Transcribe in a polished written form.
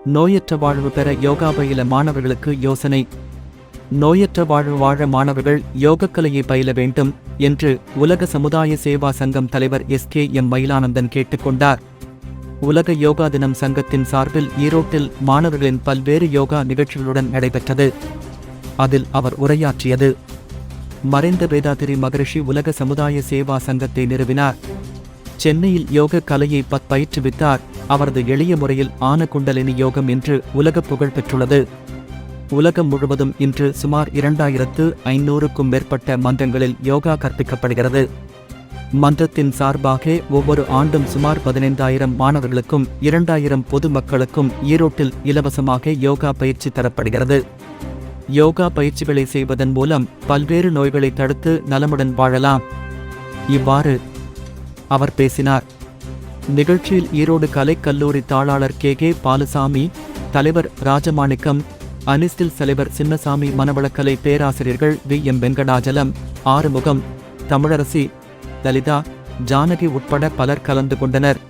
நோயற்ற வாழ்வு பெற யோகா பயில மாணவர்களுக்கு யோசனை. நோயற்ற வாழ்வு வாழ மாணவர்கள் யோகக்கலையை பயில வேண்டும் என்று உலக சமுதாய சேவா சங்கம் தலைவர் SKM மயிலானந்தன் கேட்டுக்கொண்டார். உலக யோகா தினம் சங்கத்தின் சார்பில் ஈரோட்டில் மாணவர்களின் பல்வேறு யோகா நிகழ்ச்சிகளுடன் நடைபெற்றது. அதில் அவர் உரையாற்றியது. மறைந்த வேதாத்திரி மகரிஷி உலக சமுதாய சேவா சங்கத்தை நிறுவினார். சென்னையில் யோக கலையை பயிற்றுவித்தார். அவரது எளிய முறையில் ஆன குண்டலினி யோகம் என்று உலக புகழ் பெற்றுள்ளது. உலகம் முழுவதும் இன்று சுமார் 2500க்கும் மேற்பட்ட மன்றங்களில் யோகா கற்பிக்கப்படுகிறது. மன்றத்தின் சார்பாக ஒவ்வொரு ஆண்டும் சுமார் 15,000 மாணவர்களுக்கும் 2,000 பொதுமக்களுக்கும் ஈரோட்டில் இலவசமாக யோகா பயிற்சி தரப்படுகிறது. யோகா பயிற்சிகளை செய்வதன் மூலம் பல்வேறு நோய்களை தடுத்து நலமுடன் வாழலாம். இவ்வாறு அவர் பேசினார். நிகழ்ச்சியில் ஈரோடு கலைக்கல்லூரி தாளாளர் KK பாலுசாமி, தலைவர் ராஜமாணிக்கம், அனிஸ்டில் தலைவர் சின்னசாமி, மனவளக்கலை பேராசிரியர்கள் VM வெங்கடாஜலம், ஆறுமுகம், தமிழரசி, லலிதா, ஜானகி உட்பட பலர் கலந்து கொண்டனர்.